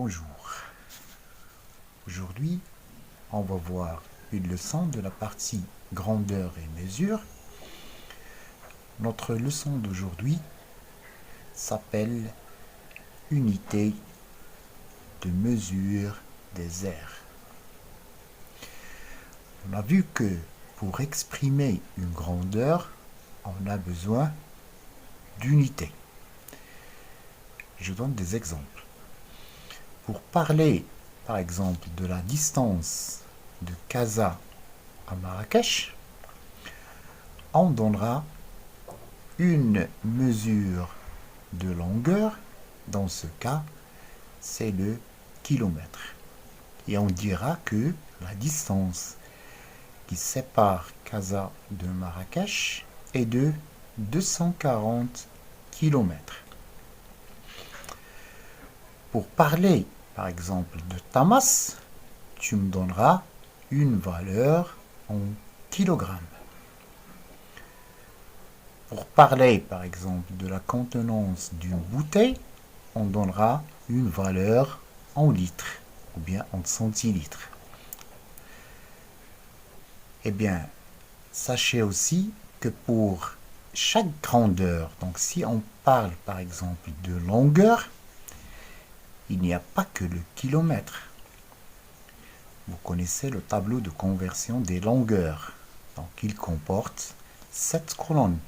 Bonjour. Aujourd'hui, on va voir une leçon de la partie grandeur et mesure. Notre leçon d'aujourd'hui s'appelle unité de mesure des aires. On a vu que pour exprimer une grandeur, on a besoin d'unités. Je donne des exemples. Pour parler, par exemple, de la distance de Casa à Marrakech, on donnera une mesure de longueur. Dans ce cas, c'est le kilomètre. Et on dira que la distance qui sépare Casa de Marrakech est de 240 km. Pour parler, par exemple, de ta masse, tu me donneras une valeur en kilogrammes. Pour parler, par exemple, de la contenance d'une bouteille, on donnera une valeur en litres ou bien en centilitres. Eh bien, sachez aussi que pour chaque grandeur, donc si on parle par exemple de longueur, il n'y a pas que le kilomètre. Vous connaissez le tableau de conversion des longueurs. Donc il comporte 7 colonnes.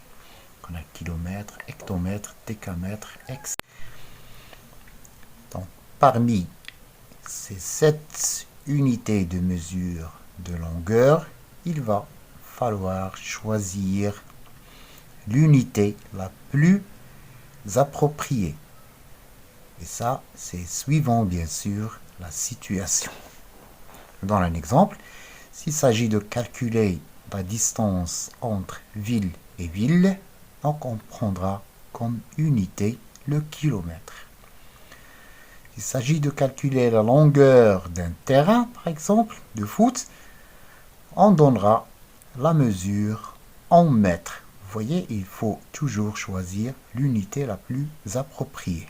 On a kilomètre, hectomètre, décamètre, etc. Donc parmi ces 7 unités de mesure de longueur, il va falloir choisir l'unité la plus appropriée. Et ça, c'est suivant bien sûr la situation. Dans un exemple, s'il s'agit de calculer la distance entre ville et ville, donc on prendra comme unité le kilomètre. S'il s'agit de calculer la longueur d'un terrain, par exemple, de foot, on donnera la mesure en mètres. Vous voyez, il faut toujours choisir l'unité la plus appropriée.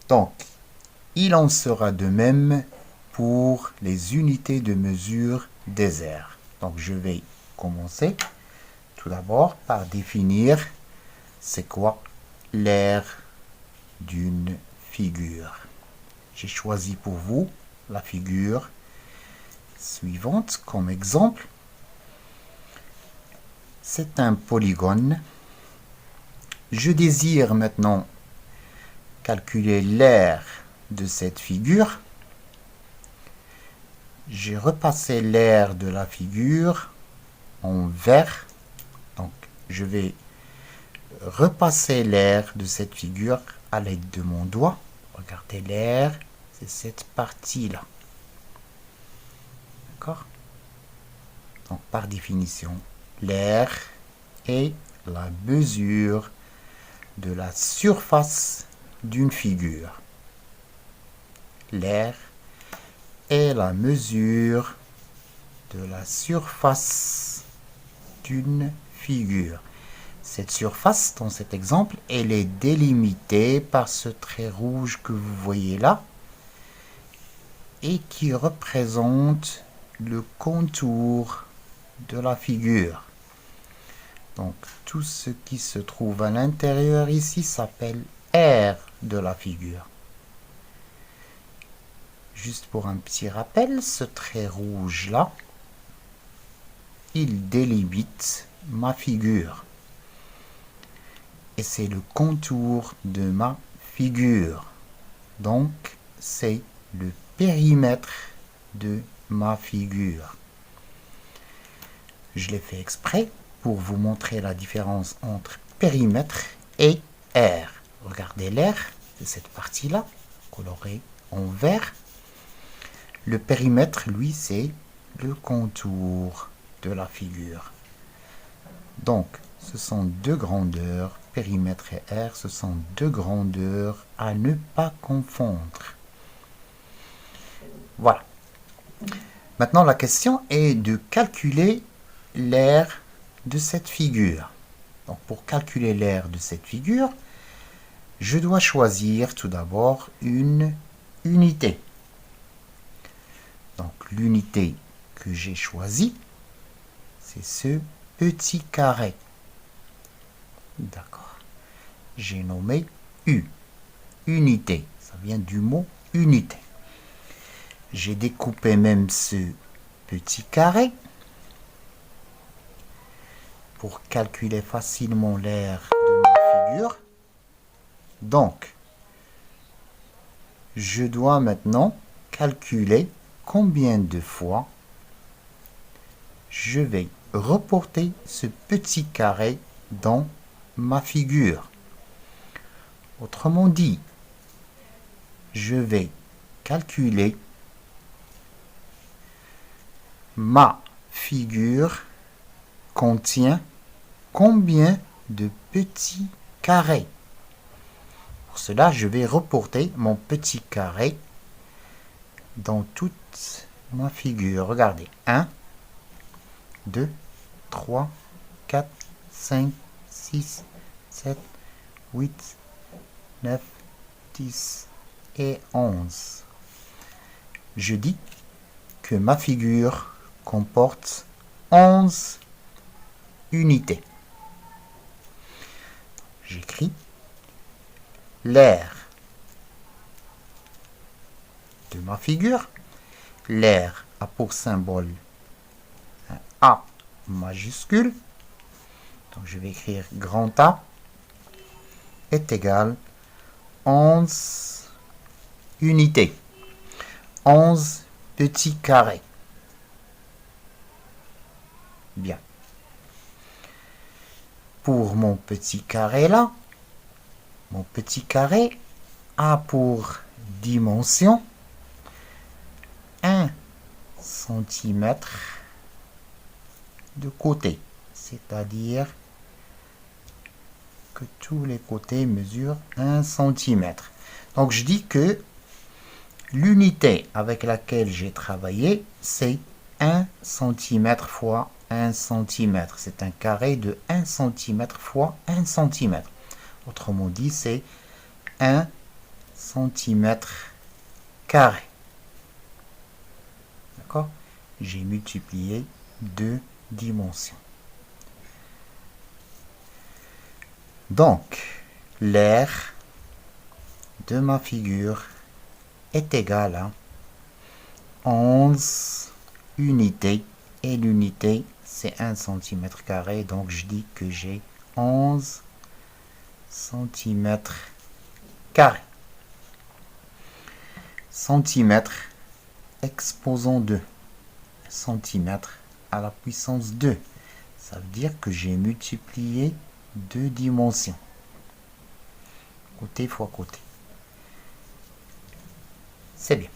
Donc, il en sera de même pour les unités de mesure des aires. Donc, je vais commencer tout d'abord par définir c'est quoi l'aire d'une figure. J'ai choisi pour vous la figure suivante comme exemple. C'est un polygone. Je désire maintenant calculer l'aire de cette figure. J'ai repassé l'aire de la figure en vert. Donc, je vais repasser l'aire de cette figure à l'aide de mon doigt. Regardez l'aire, c'est cette partie-là. D'accord? Donc, par définition, l'aire est la mesure de la surface d'une figure. L'aire est la mesure de la surface d'une figure. Cette surface, dans cet exemple, elle est délimitée par ce trait rouge que vous voyez là et qui représente le contour de la figure. Donc, tout ce qui se trouve à l'intérieur ici s'appelle aire de la figure. Juste pour un petit rappel, ce trait rouge là, il délimite ma figure. Et c'est le contour de ma figure. Donc, c'est le périmètre de ma figure. Je l'ai fait exprès pour vous montrer la différence entre périmètre et aire. Regardez l'aire, c'est cette partie-là, colorée en vert. Le périmètre, lui, c'est le contour de la figure. Donc, ce sont deux grandeurs, périmètre et aire, ce sont deux grandeurs à ne pas confondre. Voilà. Maintenant, la question est de calculer l'aire de cette figure. Donc, pour calculer l'aire de cette figure, je dois choisir tout d'abord une unité. Donc l'unité que j'ai choisie, c'est ce petit carré. D'accord. J'ai nommé U. Unité. Ça vient du mot unité. J'ai découpé même ce petit carré pour calculer facilement l'aire de ma figure. Donc, je dois maintenant calculer combien de fois je vais reporter ce petit carré dans ma figure. Autrement dit, je vais calculer ma figure contient combien de petits carrés. Pour cela, je vais reporter mon petit carré dans toute ma figure. Regardez, 1, 2, 3, 4, 5, 6, 7, 8, 9, 10 et 11. Je dis que ma figure comporte 11 unités. J'écris l'aire de ma figure. L'aire a pour symbole un A majuscule. Donc je vais écrire grand A est égal 11 unités. 11 petits carrés. Bien. Pour mon petit carré là, mon petit carré a pour dimension 1 cm de côté, c'est-à-dire que tous les côtés mesurent 1 cm. Donc je dis que l'unité avec laquelle j'ai travaillé, c'est 1 cm fois 1 cm. C'est un carré de 1 cm fois 1 cm. Autrement dit, c'est 1 cm carré. D'accord? J'ai multiplié deux dimensions. Donc, l'aire de ma figure est égal à 11 unités. Et l'unité, c'est 1 cm carré. Donc, je dis que j'ai 11 cm carré. Centimètre exposant 2. Centimètre à la puissance 2. Ça veut dire que j'ai multiplié deux dimensions. Côté fois côté. C'est bien.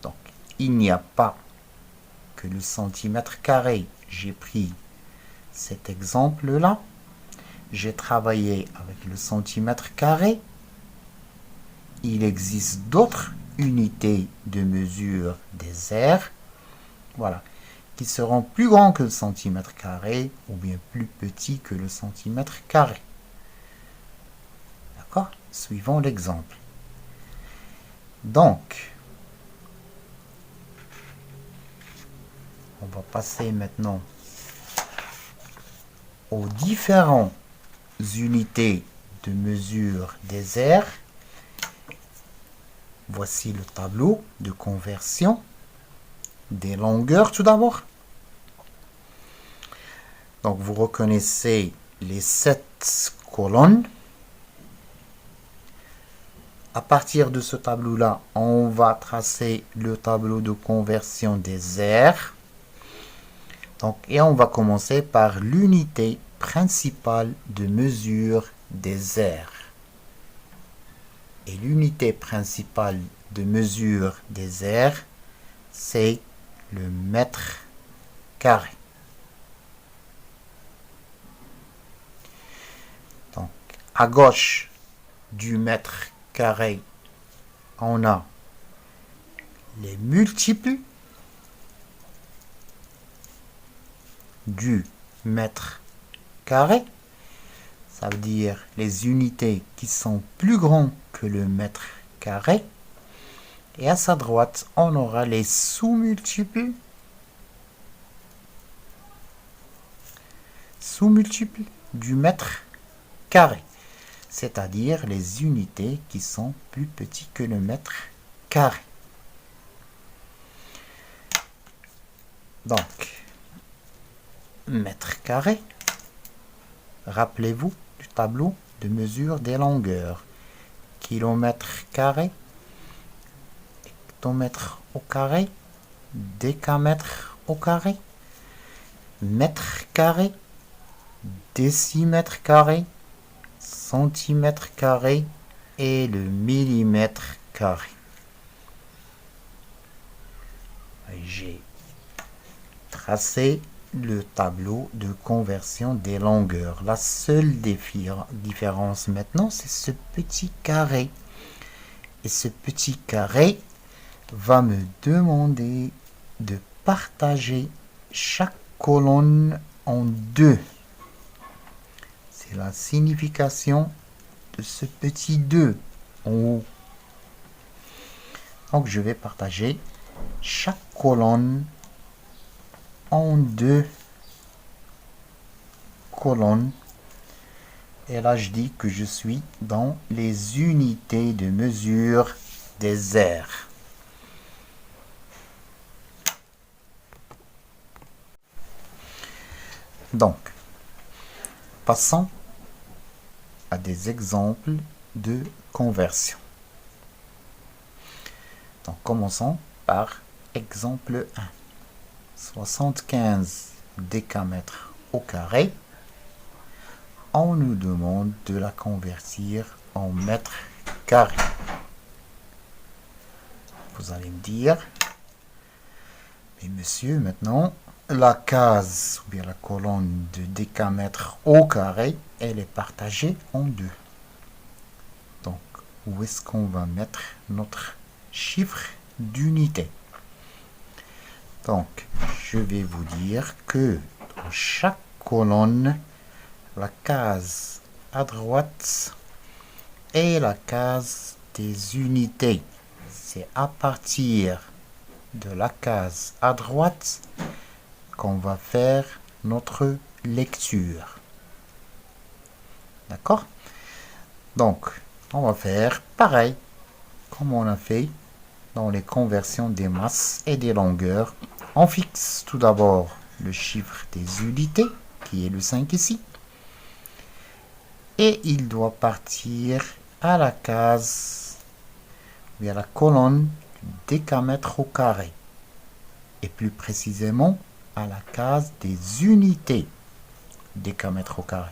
Donc, il n'y a pas que le centimètre carré. J'ai pris cet exemple-là. J'ai travaillé avec le centimètre carré. Il existe d'autres unités de mesure des aires. Voilà. Qui seront plus grands que le centimètre carré ou bien plus petits que le centimètre carré. D'accord? Suivons l'exemple. Donc, on va passer maintenant aux différentes unités de mesure des aires. Voici le tableau de conversion des longueurs tout d'abord. Donc vous reconnaissez les 7 colonnes. À partir de ce tableau-là, on va tracer le tableau de conversion des aires. Donc, et on va commencer par l'unité principale de mesure des aires. Et l'unité principale de mesure des aires, c'est le mètre carré. Donc, à gauche du mètre carré, on a les multiples du mètre carré. ça veut dire les unités qui sont plus grandes que le mètre carré. Et à sa droite, on aura les sous-multiples du mètre carré, c'est-à-dire les unités qui sont plus petites que le mètre carré. Donc, mètre carré, rappelez-vous du tableau de mesure des longueurs. Kilomètre carré, hectomètre au carré, décamètre au carré, mètre carré, décimètre carré, centimètre carré et le millimètre carré. J'ai tracé le tableau de conversion des longueurs. La seule différence maintenant, c'est ce petit carré. Et ce petit carré va me demander de partager chaque colonne en deux. C'est la signification de ce petit 2 en haut. Donc je vais partager chaque colonne en deux colonnes. Et là, je dis que je suis dans les unités de mesure des aires. Donc, passons à des exemples de conversion. Donc, commençons par exemple 1. 75 décamètres au carré. On nous demande de la convertir en mètres carrés. Vous allez me dire, mais monsieur, maintenant, la case ou bien la colonne de décamètre au carré, elle est partagée en deux. Donc, où est-ce qu'on va mettre notre chiffre d'unité? Donc, je vais vous dire que dans chaque colonne, la case à droite est la case des unités. C'est à partir de la case à droite qu'on va faire notre lecture. D'accord? Donc, on va faire pareil comme on a fait dans les conversions des masses et des longueurs. On fixe tout d'abord le chiffre des unités, qui est le 5 ici. Et il doit partir à la case, ou à la colonne du décamètre au carré. Et plus précisément, à la case des unités décamètre au carré.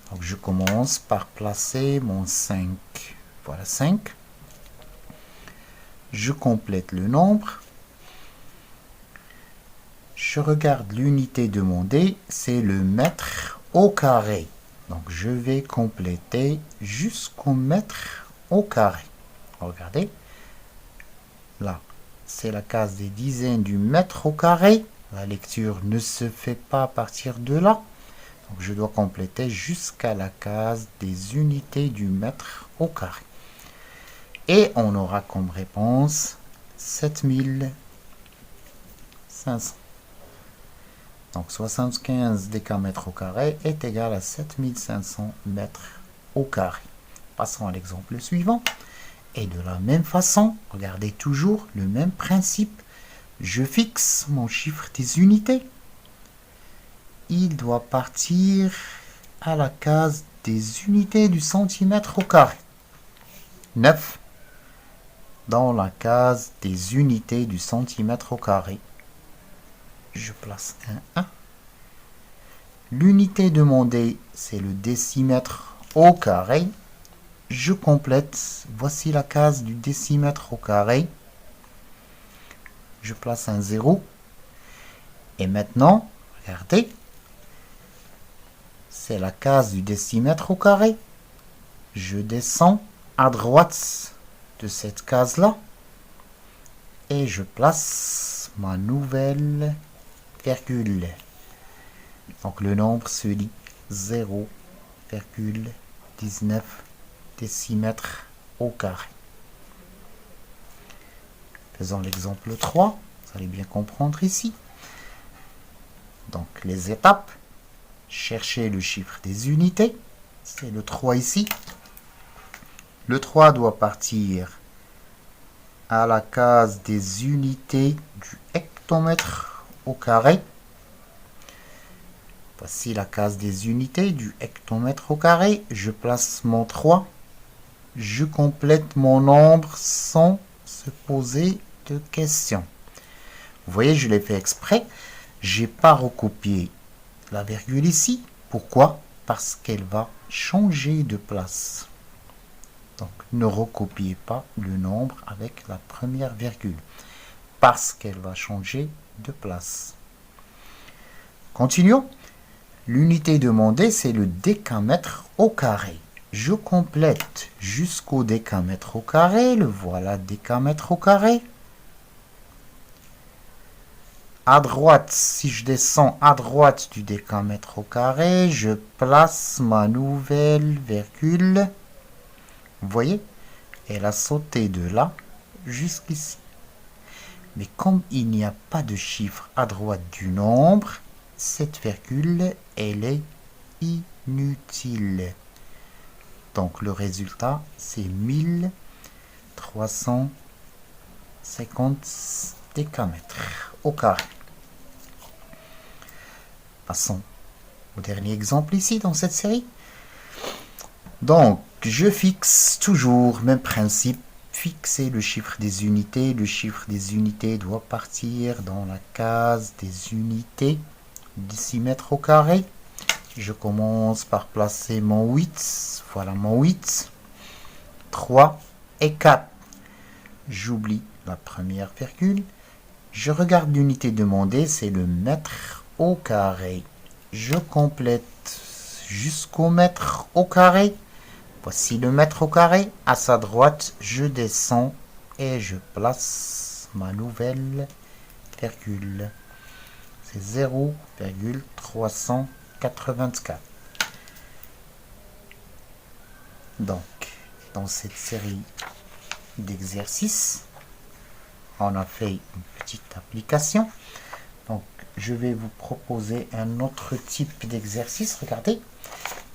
Donc je commence par placer mon 5. Voilà 5. Je complète le nombre. Je regarde l'unité demandée, c'est le mètre au carré. Donc je vais compléter jusqu'au mètre au carré. Regardez. Là, c'est la case des dizaines du mètre au carré. La lecture ne se fait pas à partir de là. Donc je dois compléter jusqu'à la case des unités du mètre au carré. Et on aura comme réponse 7500. Donc 75 décamètres au carré est égal à 7500 mètres au carré. Passons à l'exemple suivant. Et de la même façon, regardez toujours le même principe. Je fixe mon chiffre des unités. Il doit partir à la case des unités du centimètre au carré. 9 dans la case des unités du centimètre au carré. Je place un 1. L'unité demandée, c'est le décimètre au carré. Je complète. Voici la case du décimètre au carré. Je place un 0. Et maintenant, regardez, c'est la case du décimètre au carré. Je descends à droite de cette case-là et je place ma nouvelle virgule. Donc le nombre se lit 0 7,19 décimètres au carré. Faisons l'exemple 3, vous allez bien comprendre ici. Donc les étapes, chercher le chiffre des unités, c'est le 3 ici. Le 3 doit partir à la case des unités du hectomètre au carré. Voici la case des unités du hectomètre au carré. Je place mon 3. Je complète mon nombre sans se poser de questions. Vous voyez, je l'ai fait exprès. Je n'ai pas recopié la virgule ici. Pourquoi? Parce qu'elle va changer de place. Donc, ne recopiez pas le nombre avec la première virgule. Parce qu'elle va changer de place. Continuons. L'unité demandée, c'est le décamètre au carré. Je complète jusqu'au décamètre au carré. Le voilà, décamètre au carré. À droite, si je descends à droite du décamètre au carré, je place ma nouvelle virgule. Vous voyez, elle a sauté de là jusqu'ici. Mais comme il n'y a pas de chiffre à droite du nombre, cette virgule, elle est inutile. Donc le résultat, c'est 1350 décamètres au carré. Passons au dernier exemple ici dans cette série. Donc, je fixe toujours même principe, fixer le chiffre des unités. Le chiffre des unités doit partir dans la case des unités, décimètres au carré. Je commence par placer mon 8. Voilà mon 8. 3 et 4. J'oublie la première virgule. Je regarde l'unité demandée, c'est le mètre au carré. Je complète jusqu'au mètre au carré. Voici le mètre au carré. À sa droite, je descends et je place ma nouvelle virgule. C'est 0,384. Donc, dans cette série d'exercices, on a fait une petite application. Donc, je vais vous proposer un autre type d'exercice. Regardez.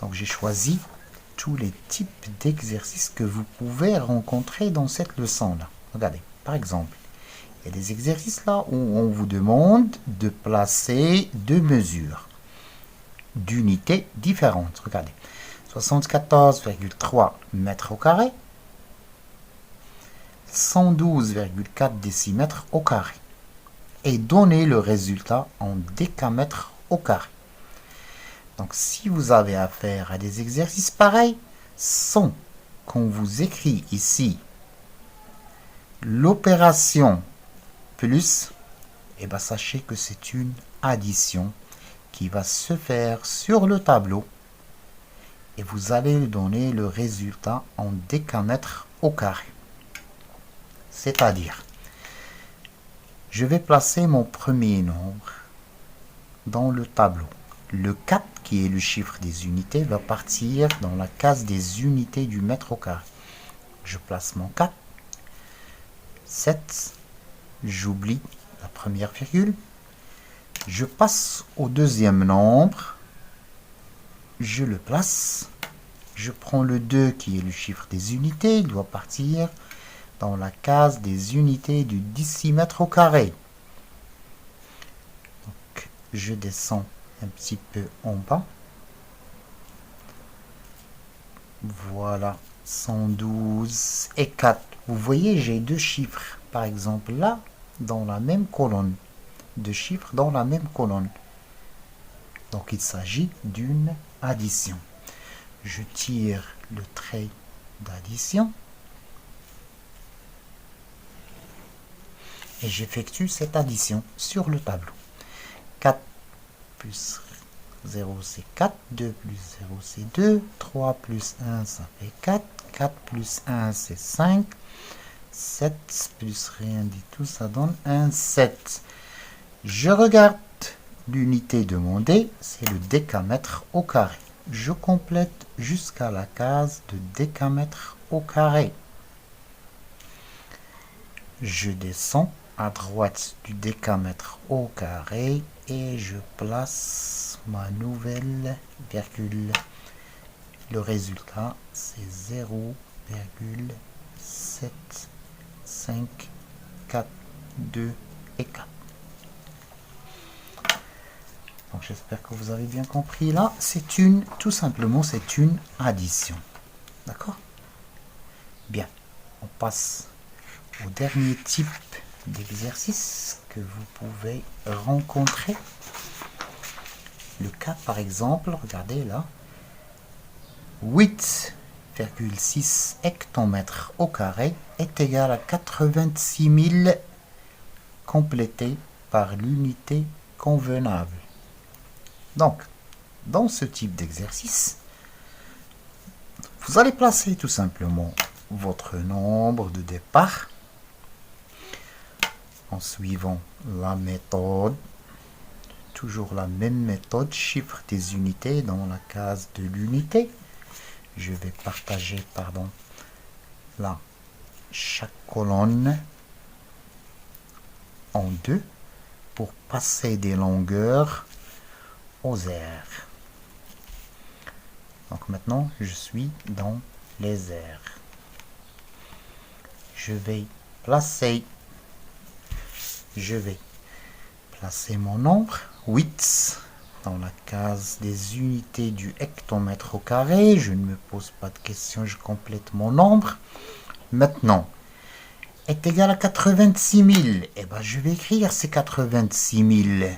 Donc, j'ai choisi tous les types d'exercices que vous pouvez rencontrer dans cette leçon-là. Regardez, par exemple, il y a des exercices là où on vous demande de placer deux mesures d'unités différentes. Regardez, 74,3 mètres au carré, 112,4 décimètres au carré. Et donner le résultat en décamètres au carré. Donc, si vous avez affaire à des exercices pareils, sans qu'on vous écrit ici l'opération plus, et bien sachez que c'est une addition qui va se faire sur le tableau et vous allez donner le résultat en décamètres au carré. C'est-à-dire, je vais placer mon premier nombre dans le tableau. Le 4, qui est le chiffre des unités, va partir dans la case des unités du mètre au carré. Je place mon 4. 7. J'oublie la première virgule. Je passe au deuxième nombre. Je le place. Je prends le 2, qui est le chiffre des unités. Il doit partir dans la case des unités du décimètre au carré. Donc, je descends un petit peu en bas. Voilà, 112 et 4. Vous voyez, j'ai deux chiffres, par exemple, là, dans la même colonne. Deux chiffres dans la même colonne. Donc, il s'agit d'une addition. Je tire le trait d'addition. Et j'effectue cette addition sur le tableau. 4 plus 0 c'est 4, 2 plus 0 c'est 2, 3 plus 1 ça fait 4, 4 plus 1 c'est 5, 7 plus rien du tout ça donne un 7. Je regarde l'unité demandée, c'est le décamètre au carré. je complète jusqu'à la case de décamètre au carré. Je descends à droite du décamètre au carré et je place ma nouvelle virgule. Le résultat, c'est 0,754 et 4. Donc j'espère que vous avez bien compris. Là, tout simplement, c'est une addition. D'accord? Bien, on passe au dernier type d'exercice que vous pouvez rencontrer. Le cas, par exemple, regardez là, 8,6 hectomètres au carré est égal à 86 000 complété par l'unité convenable. Donc, dans ce type d'exercice, vous allez placer tout simplement votre nombre de départ en suivant la méthode, toujours la même méthode, chiffre des unités dans la case de l'unité. Je vais partager, là, chaque colonne en deux pour passer des longueurs aux aires. Donc maintenant, je suis dans les aires. Je vais placer mon nombre, 8, dans la case des unités du hectomètre au carré. Je ne me pose pas de questions, je complète mon nombre. Maintenant, est égal à 86 000. Eh bien, je vais écrire ces 86 000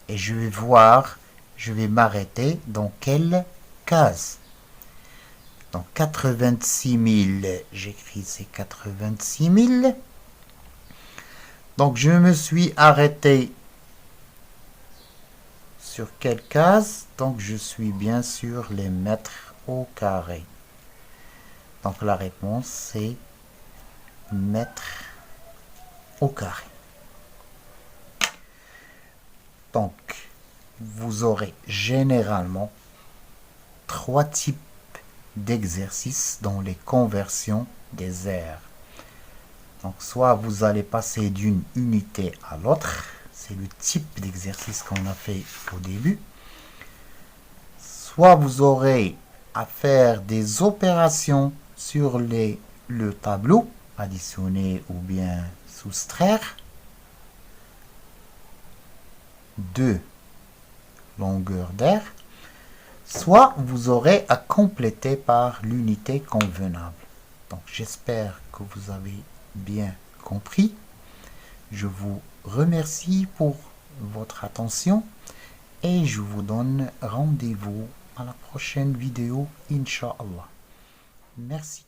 et je vais voir, je vais m'arrêter dans quelle case. Donc 86 000, j'écris ces 86 000. Donc je me suis arrêté sur quelle case? Donc je suis bien sûr les mètres au carré. Donc la réponse c'est mètres au carré. Donc vous aurez généralement trois types d'exercices dans les conversions des aires. Donc soit vous allez passer d'une unité à l'autre, c'est le type d'exercice qu'on a fait au début. Soit vous aurez à faire des opérations sur le tableau, additionner ou bien soustraire deux longueurs d'air. Soit vous aurez à compléter par l'unité convenable. Donc j'espère que vous avez bien compris. Je vous remercie pour votre attention et je vous donne rendez-vous à la prochaine vidéo, Inch'Allah. Merci.